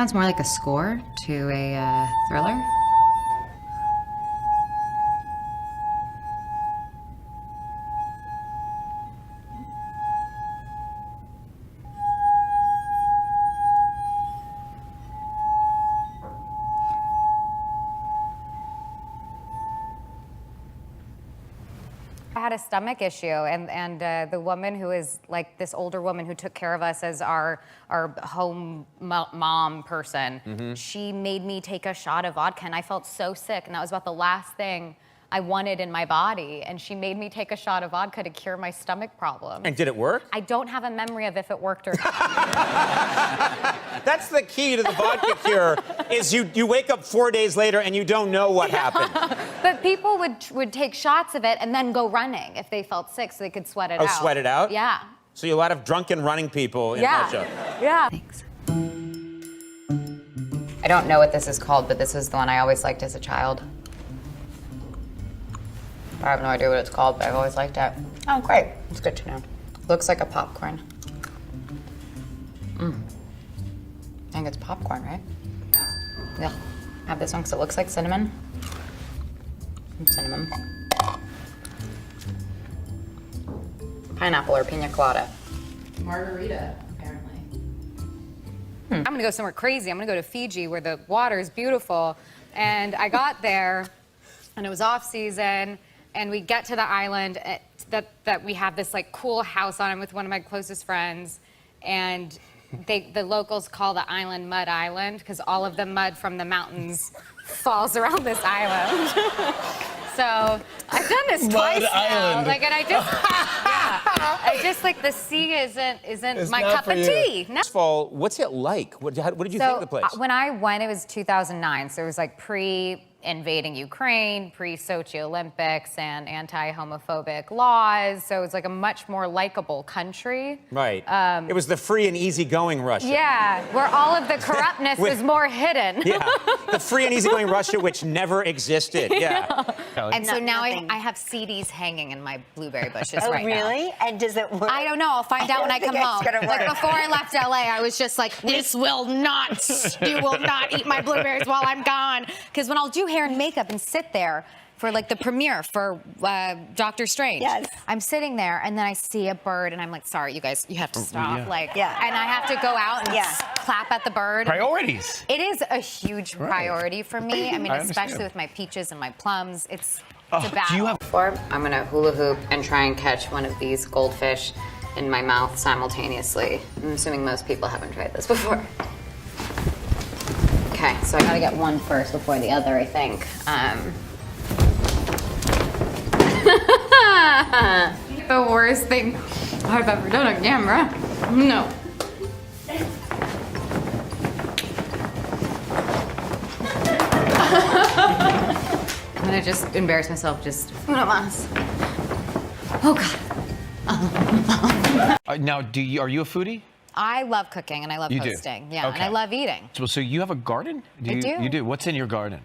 Sounds more like a score to a thriller. I had a stomach issue, and the woman who is like this older woman who took care of us as our home mom person, she made me take a shot of vodka, and I felt so sick, and that was about the last thing I wanted in my body, and she made me take a shot of vodka to cure my stomach problem. And did it work? I don't have a memory of if it worked or not. That's the key to the vodka cure, is you wake up 4 days later and you don't know what happened. But people would take shots of it and then go running if they felt sick so they could sweat it out. Oh, sweat it out? Yeah. So you're a lot of drunken running people in Russia. Yeah. Thanks. I don't know what this is called, but this is the one I always liked as a child. I have no idea what it's called, but I've always liked it. Oh, great. It's good to know. Looks like a popcorn. I think it's popcorn, right? Yeah. Have this one because it looks like cinnamon. Cinnamon. Pineapple or pina colada. Margarita, apparently. I'm gonna go somewhere crazy. I'm gonna go to Fiji where the water is beautiful. And I got there and it was off season. And we get to the island that we have this like cool house on. I'm with one of my closest friends, and the locals call the island Mud Island because all of the mud from the mountains falls around this island. So I've done this twice now. Like, and I just like the sea isn't my cup of tea. No. First of all, what's it like? What did you think of the place? When I went, it was 2009, so it was like pre-invading Ukraine, pre-Sochi Olympics, and anti-homophobic laws. So it was like a much more likable country. Right. It was the free and easygoing Russia. Yeah, where all of the corruptness was more hidden. Yeah, the free and easygoing Russia, which never existed. Yeah. And so now I have CDs hanging in my blueberry bushes right now. Oh, really? And does it work? I don't know. I'll find out when I come home. Like before I left LA, I was just like, you will not eat my blueberries while I'm gone. Because when I'll do hair and makeup and sit there for like the premiere for Doctor Strange, I'm sitting there and then I see a bird and I'm like, sorry, you guys, you have to stop. And I have to go out and clap at the bird. Priorities. It is a huge priority for me. I mean, especially with my peaches and my plums. It's a battle. Before, I'm gonna hula hoop and try and catch one of these goldfish in my mouth simultaneously. I'm assuming most people haven't tried this before. Okay, so I gotta get one first before the other, I think. The worst thing I've ever done on camera. No. I'm gonna just embarrass myself, just uno más. Oh God. Now, are you a foodie? I love cooking and I love hosting. Yeah, Okay. and I love eating. So you have a garden? I do. You do. What's in your garden?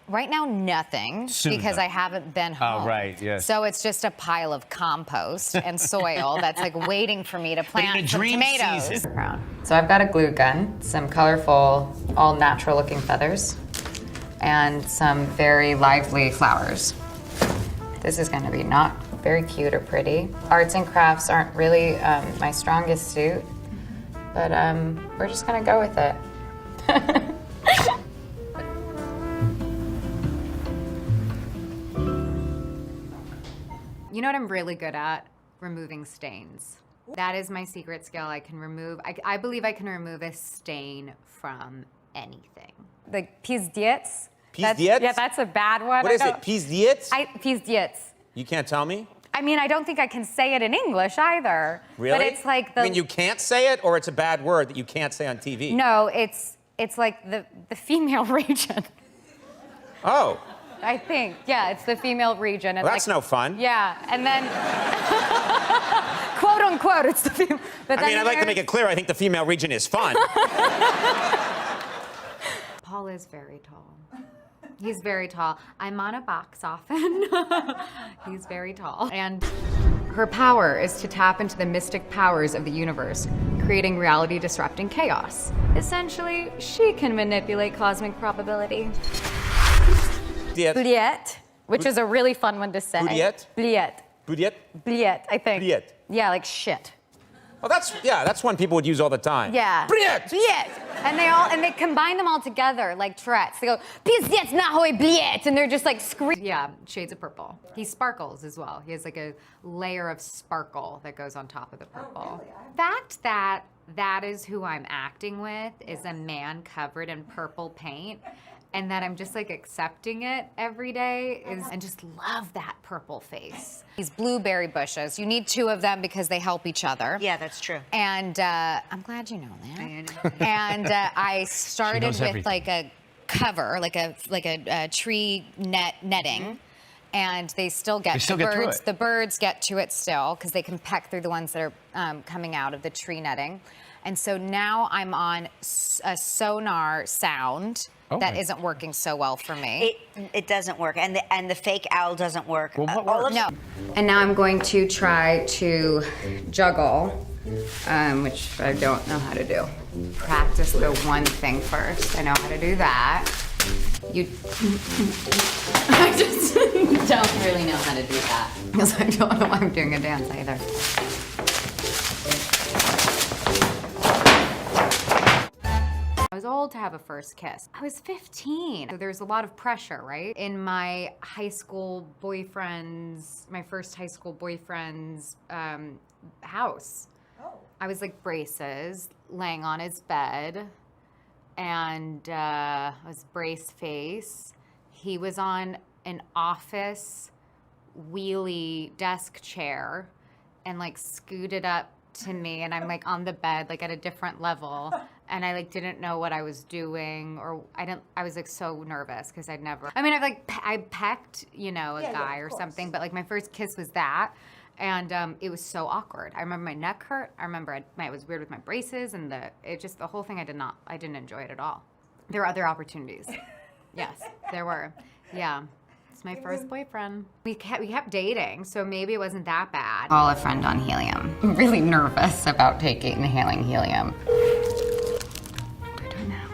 Right now, nothing, because I haven't been home. Oh, right, yes. So it's just a pile of compost and soil that's like waiting for me to plant some tomatoes. Season. So I've got a glue gun, some colorful, all natural looking feathers, and some very lively flowers. This is gonna be not very cute or pretty. Arts and crafts aren't really my strongest suit, but we're just gonna go with it. You know what I'm really good at? Removing stains. That is my secret skill. I can remove, I believe I can remove a stain from anything. Like pizdiets. Pizdiets? Yeah, that's a bad one. What is it? Pizdiets? Pizdiets. You can't tell me? I mean, I don't think I can say it in English either. Really? But it's like the... I mean, you can't say it, or it's a bad word that you can't say on TV? No, it's like the female region. Oh. I think, yeah, it's the female region. Well, that's no fun. Yeah, and then, quote unquote, it's the female. I mean, I'd like to make it clear, I think the female region is fun. Paul is very tall. He's very tall. I'm on a box often. He's very tall. And her power is to tap into the mystic powers of the universe, creating reality disrupting chaos. Essentially, she can manipulate cosmic probability. Diet. Bliet, which is a really fun one to say. Bliet? Bliet. Budiet? Bliet, I think. Bliet. Yeah, like shit. Oh, that's one people would use all the time. Yeah. Bliet. Bliet. And they combine them all together like Tourette's. They go, Pizdets nahoy bliet, and they're just like screaming. Yeah, shades of purple. He sparkles as well. He has like a layer of sparkle that goes on top of the purple. The fact that that is who I'm acting with is a man covered in purple paint, and that I'm just like accepting it every day and just love that purple face. These blueberry bushes, you need 2 of them because they help each other. Yeah, that's true. And I'm glad you know that. And I started with everything. like a cover, like a tree netting. And they still get, still the get through birds. it. The birds get to it still because they can peck through the ones that are coming out of the tree netting. And so now I'm on a sonar sound that isn't working so well for me. It doesn't work, and the fake owl doesn't work. Well, what All of works? No. And now I'm going to try to juggle, which I don't know how to do. Practice the one thing first. I know how to do that. I just don't really know how to do that because I don't know why I'm doing a dance either. I was old to have a first kiss. I was 15. So there's a lot of pressure, right? In my high school boyfriend's, my first high school boyfriend's house. I was like braces, laying on his bed, and I was brace face. He was on an office wheelie desk chair and like scooted up to me, and I'm like on the bed, like at a different level, and I like didn't know what I was doing, or I was like so nervous because I pecked, you know, a guy or something, but like my first kiss was that, and it was so awkward. I remember my neck hurt. I remember it was weird with my braces, and the whole thing I didn't enjoy it at all. There were other opportunities. Yes, there were. Yeah. It's my first boyfriend. We kept dating, so maybe it wasn't that bad. Call a friend on helium. I'm really nervous about inhaling helium. Do I do it now?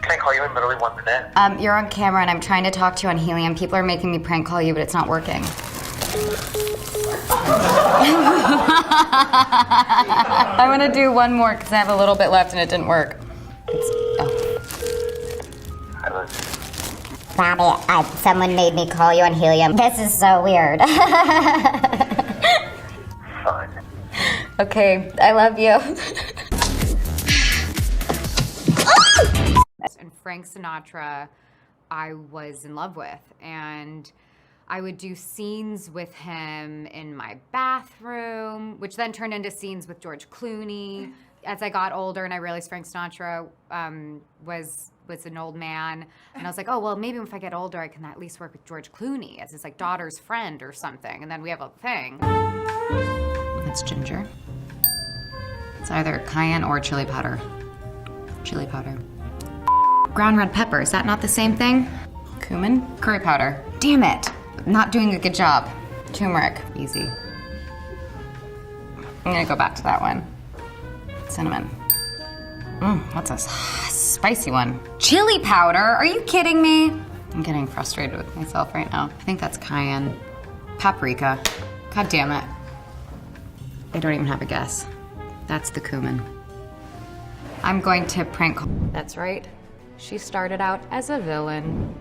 Can I call you in literally 1 minute? You're on camera and I'm trying to talk to you on helium. People are making me prank call you, but it's not working. I want to do one more because I have a little bit left and it didn't work. Bobby, someone made me call you on helium. This is so weird. Fine. Okay, I love you. And Frank Sinatra, I was in love with, and I would do scenes with him in my bathroom, which then turned into scenes with George Clooney. As I got older and I realized Frank Sinatra was an old man, and I was like, oh, well, maybe if I get older, I can at least work with George Clooney as his like daughter's friend or something, and then we have a thing. That's ginger. It's either cayenne or chili powder. Chili powder. Ground red pepper, is that not the same thing? Cumin? Curry powder. Damn it. Not doing a good job. Turmeric. Easy. I'm gonna go back to that one. Cinnamon. That's a spicy one. Chili powder? Are you kidding me? I'm getting frustrated with myself right now. I think that's cayenne. Paprika. God damn it. I don't even have a guess. That's the cumin. I'm going to prank call. That's right. She started out as a villain.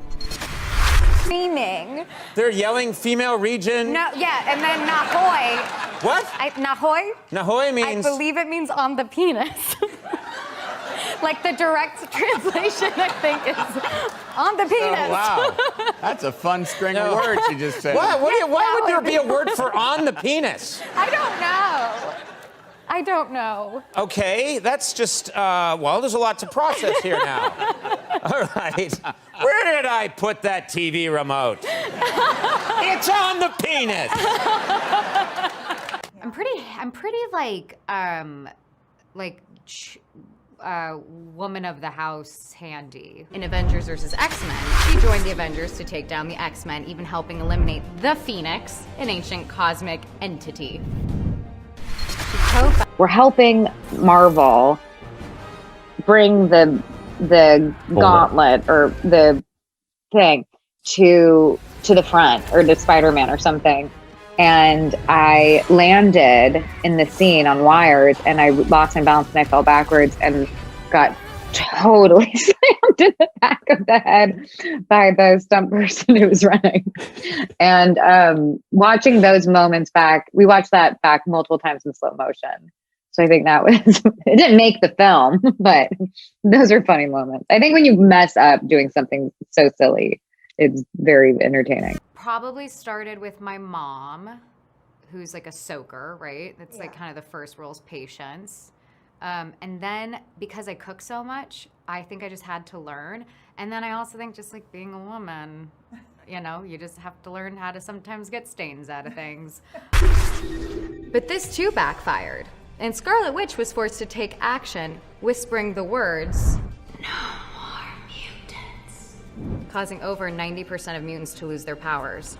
Screaming. They're yelling female region. No, yeah, and then nahoy. What? Nahoy? Nahoy I means. believe it means on the penis. Like the direct translation, I think, is on the penis. Oh, wow. That's a fun string of words you just said. What? Why would there that be a word for on the penis? I don't know. I don't know. Okay, that's just, well, there's a lot to process here now. All right. Where did I put that TV remote? It's on the penis. I'm pretty woman of the house handy. In Avengers vs. X-Men, she joined the Avengers to take down the X-Men, even helping eliminate the Phoenix, an ancient cosmic entity. We're helping Marvel bring the gauntlet or the thing to the front, or to Spider-Man or something. And I landed in the scene on wires, and I lost my balance and I fell backwards and got totally slammed in the back of the head by the stunt person who was running. And watching those moments back, we watched that back multiple times in slow motion. So I think that was, it didn't make the film, but those are funny moments. I think when you mess up doing something so silly, it's very entertaining. Probably started with my mom, who's like a soaker, right? That's like kind of the first rule's patience. And then because I cook so much, I think I just had to learn. And then I also think just like being a woman, you know, you just have to learn how to sometimes get stains out of things. But this too backfired. And Scarlet Witch was forced to take action, whispering the words, "No more mutants," causing over 90% of mutants to lose their powers.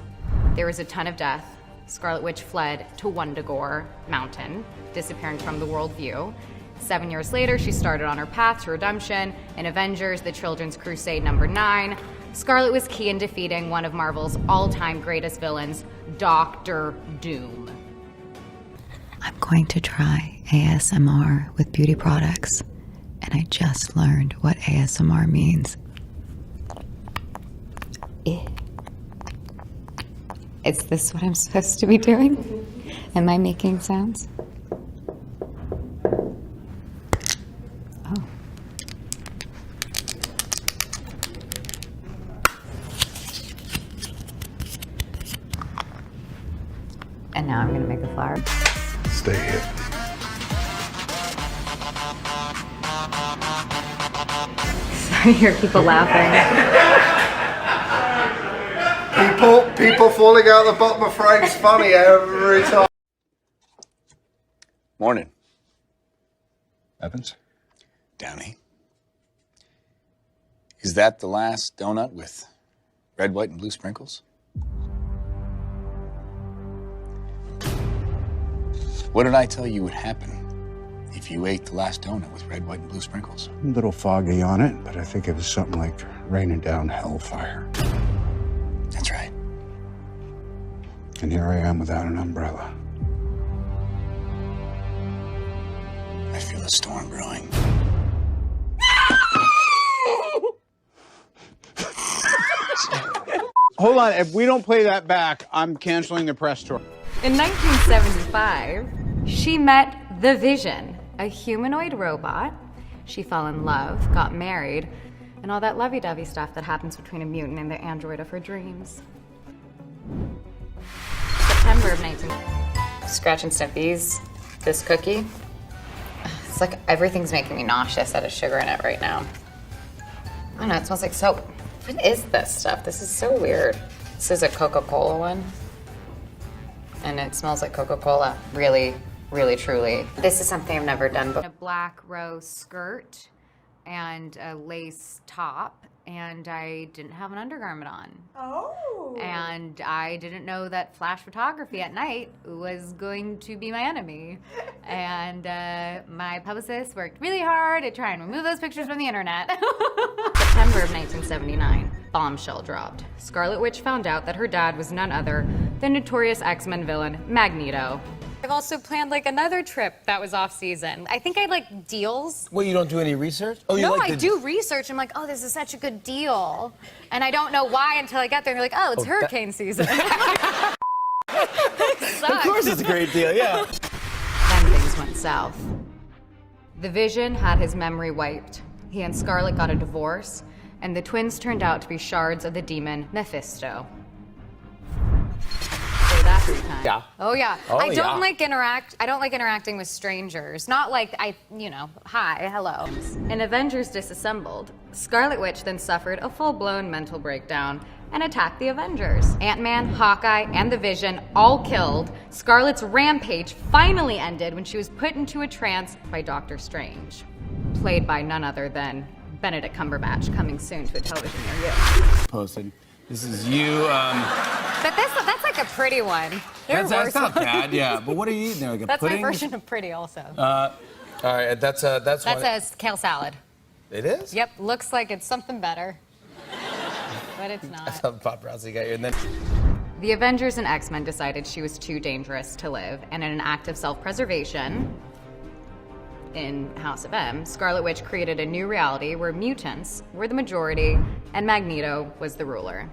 There was a ton of death. Scarlet Witch fled to Wundagore Mountain, disappearing from the world view. 7 years later, she started on her path to redemption in Avengers: The Children's Crusade #9. Scarlet was key in defeating one of Marvel's all-time greatest villains, Dr. Doom. I'm going to try ASMR with beauty products, and I just learned what ASMR means. Is this what I'm supposed to be doing? Am I making sounds? Oh. And now I'm gonna make the flower. Stay here. Sorry, I hear people laughing. People falling out the bottom of frames funny every time. Morning. Evans? Downey. Is that the last donut with red, white, and blue sprinkles? What did I tell you would happen if you ate the last donut with red, white, and blue sprinkles? A little foggy on it, but I think it was something like raining down hellfire. That's right. And here I am without an umbrella. I feel a storm brewing. Hold on, if we don't play that back, I'm canceling the press tour. In 1975, she met the Vision, a humanoid robot. She fell in love, got married, and all that lovey-dovey stuff that happens between a mutant and the android of her dreams. September of 19... Scratch and Snippy's, this cookie. It's like everything's making me nauseous that has sugar in it right now. I don't know, it smells like soap. What is this stuff? This is so weird. This is a Coca-Cola one. And it smells like Coca-Cola, really, really, truly. This is something I've never done before. A black rose skirt and a lace top, and I didn't have an undergarment on. Oh. And I didn't know that flash photography at night was going to be my enemy. And my publicist worked really hard to try and remove those pictures from the internet. September of 1979, bombshell dropped. Scarlet Witch found out that her dad was none other than notorious X-Men villain Magneto. I've also planned like another trip that was off season. I think I like deals. Well, you don't do any research? Oh, you no, like I do research. I'm like, oh, this is such a good deal. And I don't know why until I get there and they're like, oh, it's hurricane season. Of course it's a great deal, yeah. Then things went south. The Vision had his memory wiped. He and Scarlet got a divorce, and the twins turned out to be shards of the demon Mephisto. Say that 3 times. Yeah. Oh yeah. Oh, I don't yeah. like interacting with strangers. Not like hi, hello. In Avengers Disassembled, Scarlet Witch then suffered a full-blown mental breakdown and attacked the Avengers. Ant-Man, Hawkeye, and the Vision all killed. Scarlet's rampage finally ended when she was put into a trance by Doctor Strange. played by none other than Benedict Cumberbatch, coming soon to a television near you. Posted. This is you. But that's like a pretty one. There are That's worse not ones. bad, yeah. But what are you eating there? Like a That's pudding? my version of pretty also. All right, that's one. That's a kale salad. It is? Yep, looks like it's something better. But it's not. That's how the paparazzi got you. And then The Avengers and X-Men decided she was too dangerous to live, and in an act of self-preservation in House of M, Scarlet Witch created a new reality where mutants were the majority and Magneto was the ruler.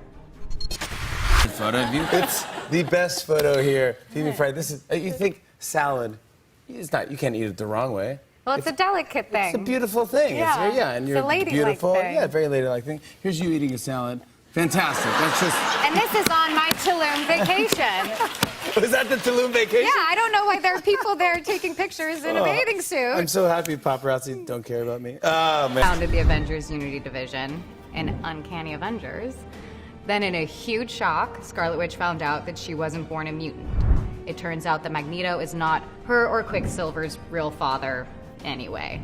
photo of you. It's the best photo here. Phoebe Fry, this is, you think salad, it's not, you can't eat it the wrong way. Well, it's a delicate thing. It's a beautiful thing. Yeah, It's, and you're it's a ladylike beautiful. thing. Yeah, very ladylike thing. Here's you eating a salad. Fantastic. That's just. And this is on my Tulum vacation. Was that the Tulum vacation? Yeah, I don't know why there are people there taking pictures in a bathing suit. I'm so happy paparazzi don't care about me. Oh, man. Founded the Avengers Unity Division in Uncanny Avengers. Then in a huge shock, Scarlet Witch found out that she wasn't born a mutant. It turns out that Magneto is not her or Quicksilver's real father anyway.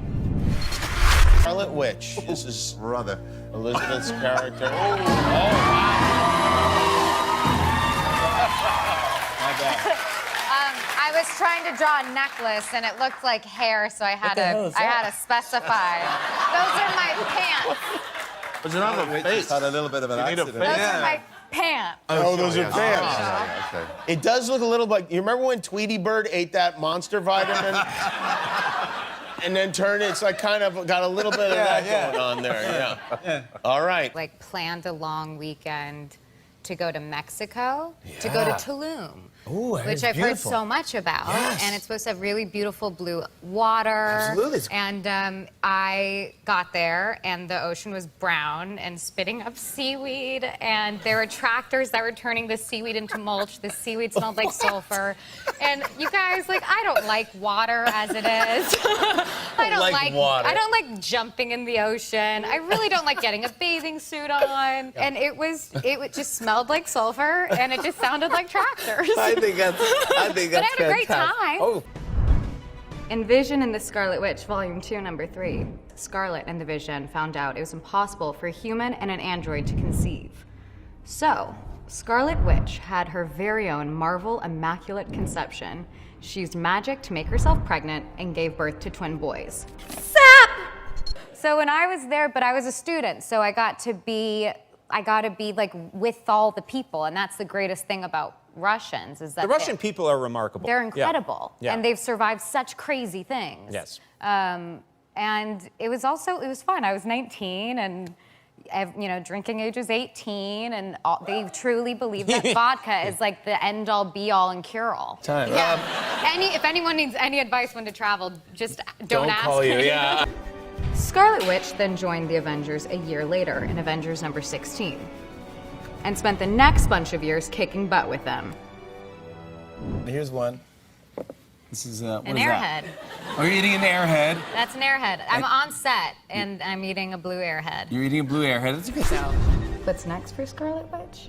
Scarlet Witch. This is brother Elizabeth's character. I was trying to draw a necklace and it looked like hair, so I had to specify. Those are my pants. But you don't have a face. Had a little bit of an accident. Those are my pants. Oh, those are pants. Okay. It does look a little like, you remember when Tweety Bird ate that monster vitamin? And then turned it, it's like kind of got a little bit of that going on there, yeah. All right. Like planned a long weekend to go to Mexico, to go to Tulum. Ooh, which I've heard so much about. Yes. And it's supposed to have really beautiful blue water. Absolutely. And I got there and the ocean was brown and spitting up seaweed. And there were tractors that were turning the seaweed into mulch. The seaweed smelled like sulfur. And you guys, like, I don't like water as it is. I don't like water. I don't like jumping in the ocean. I really don't like getting a bathing suit on. And it just smelled like sulfur and it just sounded like tractors. I think that's But I had a great fantastic. time. Oh. In Vision and the Scarlet Witch, Volume 2, Number 3, Scarlet and the Vision found out it was impossible for a human and an android to conceive. So, Scarlet Witch had her very own Marvel Immaculate Conception. She used magic to make herself pregnant and gave birth to twin boys. Sap! So when I was there, but I was a student, so I got to be like with all the people, and that's the greatest thing about Russians is that The Russian people are remarkable. they're incredible, Yeah. and they've survived such crazy things. Yes. And it was fun. I was 19, and drinking age was 18, and they truly believe that vodka is like the end-all, be-all, and cure-all. Time. Yeah. If anyone needs any advice when to travel, just don't ask call you, me. yeah. Scarlet Witch then joined the Avengers a year later in Avengers number 16 and spent the next bunch of years kicking butt with them. Here's one. This is, what An is airhead. that? Oh, you're eating an airhead. That's an airhead. I'm on set and I'm eating a blue airhead. You're eating a blue airhead. That's a good So, what's next for Scarlet Witch?